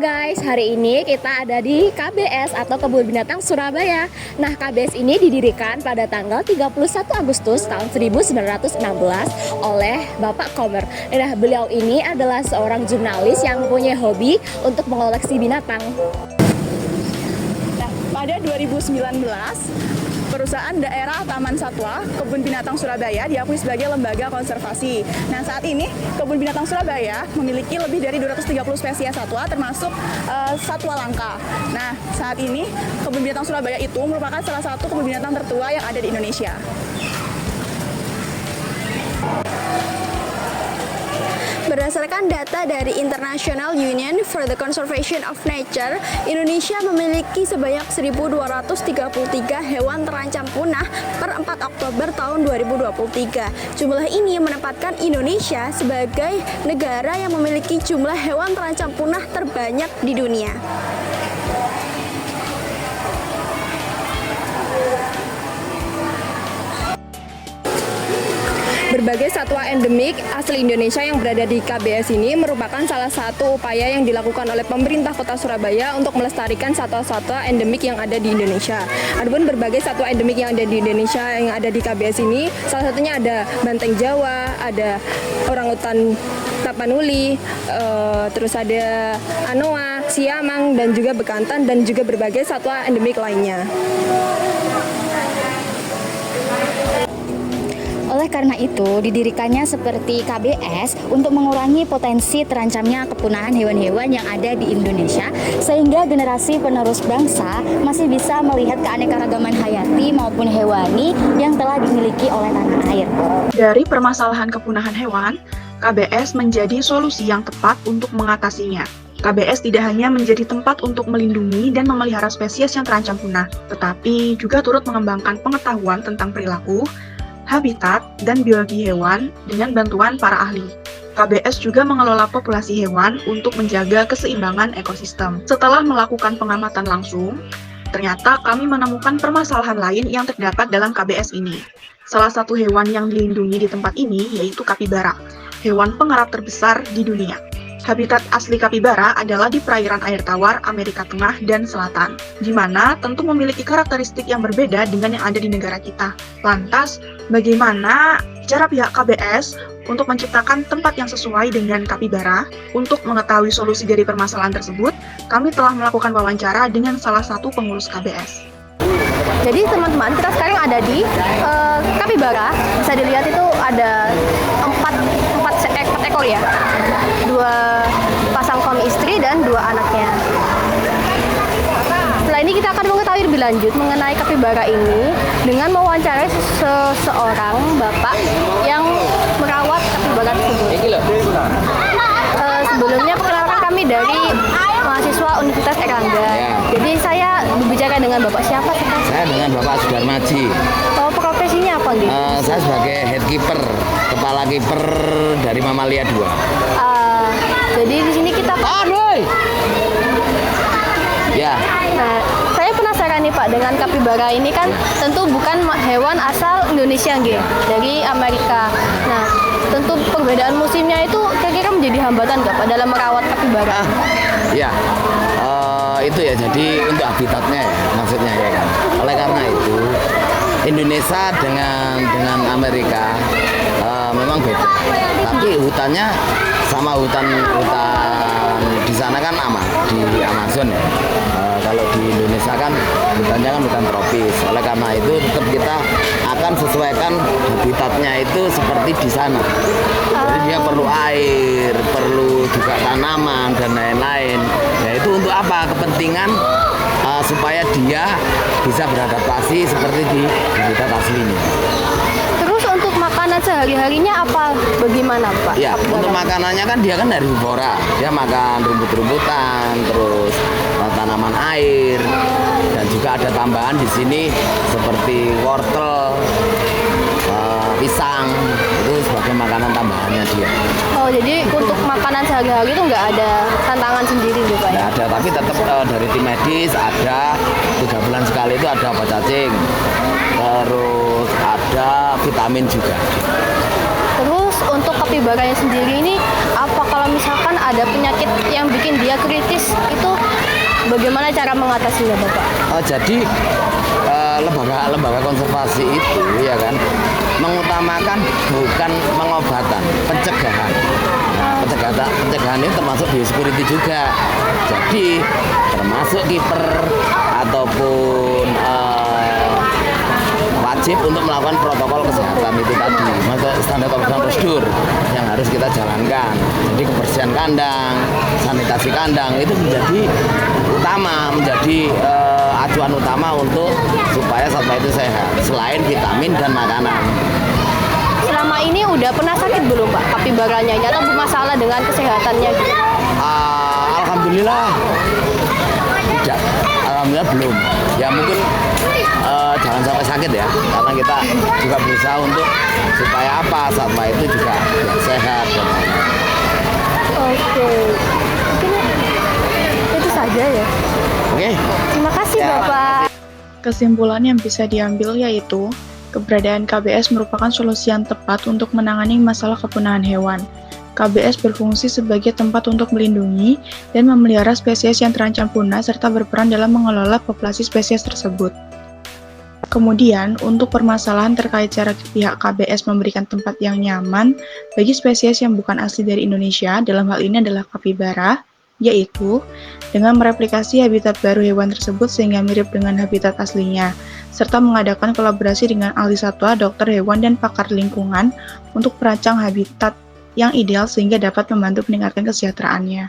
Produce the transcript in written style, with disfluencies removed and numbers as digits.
guys, hari ini kita ada di KBS atau Kebun Binatang Surabaya. Nah, KBS ini didirikan pada tanggal 31 Agustus tahun 1916 oleh Bapak Kommer. Nah, beliau ini adalah seorang jurnalis yang punya hobi untuk mengoleksi binatang. Nah, pada 2019, perusahaan daerah Taman Satwa Kebun Binatang Surabaya diakui sebagai lembaga konservasi. Nah, saat ini Kebun Binatang Surabaya memiliki lebih dari 230 spesies satwa termasuk satwa langka. Nah, saat ini Kebun Binatang Surabaya itu merupakan salah satu kebun binatang tertua yang ada di Indonesia. Berdasarkan data dari International Union for the Conservation of Nature, Indonesia memiliki sebanyak 1.233 hewan terancam punah per 4 Oktober tahun 2023. Jumlah ini menempatkan Indonesia sebagai negara yang memiliki jumlah hewan terancam punah terbanyak di dunia. Berbagai satwa endemik asli Indonesia yang berada di KBS ini merupakan salah satu upaya yang dilakukan oleh pemerintah Kota Surabaya untuk melestarikan satwa-satwa endemik yang ada di Indonesia. Adapun berbagai satwa endemik yang ada di Indonesia yang ada di KBS ini, salah satunya ada banteng Jawa, ada orangutan Tapanuli, terus ada anoa, siamang, dan juga bekantan, dan juga berbagai satwa endemik lainnya. Oleh karena itu, didirikannya seperti KBS untuk mengurangi potensi terancamnya kepunahan hewan-hewan yang ada di Indonesia, sehingga generasi penerus bangsa masih bisa melihat keanekaragaman hayati maupun hewani yang telah dimiliki oleh tanah air. Dari permasalahan kepunahan hewan, KBS menjadi solusi yang tepat untuk mengatasinya. KBS tidak hanya menjadi tempat untuk melindungi dan memelihara spesies yang terancam punah, tetapi juga turut mengembangkan pengetahuan tentang perilaku, habitat, dan biologi hewan dengan bantuan para ahli. KBS juga mengelola populasi hewan untuk menjaga keseimbangan ekosistem. Setelah melakukan pengamatan langsung, ternyata kami menemukan permasalahan lain yang terdapat dalam KBS ini. Salah satu hewan yang dilindungi di tempat ini yaitu kapibara, hewan pengarap terbesar di dunia. Habitat asli kapibara adalah di perairan air tawar Amerika Tengah dan Selatan, di mana tentu memiliki karakteristik yang berbeda dengan yang ada di negara kita. Lantas, bagaimana cara pihak KBS untuk menciptakan tempat yang sesuai dengan kapibara? Untuk mengetahui solusi dari permasalahan tersebut, kami telah melakukan wawancara dengan salah satu pengurus KBS. Jadi teman-teman, kita sekarang ada di kapibara. Bisa dilihat itu ada 4 ekor ya, 2 pasang suami istri dan 2 anaknya. Setelah ini kita akan mengetahui lebih lanjut mengenai kapibara ini dengan mewawancarai seseorang bapak yang merawat kapibara tersebut. Sebelumnya perkenalkan kami dari mahasiswa Universitas Erlangga. Jadi saya berbicara dengan bapak siapa sih? Saya dengan Bapak Sudarmaji. Oh, profesinya apa nih? Saya sebagai head keeper, kepala kiper dari Mamalia 2. Jadi di sini kita Ya. Nah, saya penasaran nih Pak, dengan kapibara ini kan tentu bukan hewan asal Indonesia nggih, dari Amerika. Nah, tentu perbedaan musimnya itu kira-kira menjadi hambatan nggak Pak dalam merawat kapibara? Ya. Itu ya, jadi untuk habitatnya ya, maksudnya ya kan. Oleh karena itu Indonesia dengan Amerika memang beda. Tapi hutannya sama hutan di sana kan aman, di Amazon ya. Kalau di Indonesia kan hutannya kan hutan tropis. Oleh karena itu tetap kita akan sesuaikan habitatnya itu seperti di sana. Jadi dia perlu air, perlu juga tanaman dan lain-lain. Nah itu untuk apa? Kepentingan supaya dia bisa beradaptasi seperti di habitat aslinya. Terus untuk makanan sehari-harinya apa? Bagaimana Pak? Ya, untuk makanannya kan dia kan herbivora. Dia makan rumput-rumputan, terus tanaman air, dan juga ada tambahan di sini seperti wortel, pisang, itu sebagai makanan tambahannya dia. Oh, jadi untuk makanan sehari-hari itu nggak ada tantangan sendiri gitu Pak? Nggak ada, tapi tetap dari tim medis ada 3 bulan sekali itu ada obat cacing, terus ada vitamin juga. Terus untuk kapibaranya sendiri ini, apa kalau misalkan ada penyakit yang bikin dia kritis, itu bagaimana cara mengatasinya, Bapak? Jadi lembaga konservasi itu ya kan mengutamakan bukan pengobatan, pencegahan. Nah, pencegahan ini termasuk biosecurity juga. Jadi termasuk kiper ataupun wajib untuk melakukan protokol kesehatan itu tadi, maksudnya standar operasional prosedur yang harus kita jalankan. Jadi kebersihan kandang, sanitasi kandang itu menjadi utama, menjadi acuan utama untuk supaya satwa itu sehat. Selain vitamin dan makanan. Selama ini udah pernah sakit belum, Pak, kapibaranya atau bermasalah dengan kesehatannya gitu? Alhamdulillah tidak, alhamdulillah belum. Ya mungkin jangan sampai sakit ya, karena kita juga berusaha untuk supaya apa satwa itu juga sehat. Oke, mungkin itu saja ya. Oke. Terima kasih, Bapak. Kesimpulan yang bisa diambil yaitu, keberadaan KBS merupakan solusi yang tepat untuk menangani masalah kepunahan hewan. KBS berfungsi sebagai tempat untuk melindungi dan memelihara spesies yang terancam punah serta berperan dalam mengelola populasi spesies tersebut. Kemudian, untuk permasalahan terkait cara pihak KBS memberikan tempat yang nyaman bagi spesies yang bukan asli dari Indonesia, dalam hal ini adalah kapibara, yaitu dengan mereplikasi habitat baru hewan tersebut sehingga mirip dengan habitat aslinya, serta mengadakan kolaborasi dengan ahli satwa, dokter hewan, dan pakar lingkungan untuk merancang habitat yang ideal sehingga dapat membantu meningkatkan kesejahteraannya.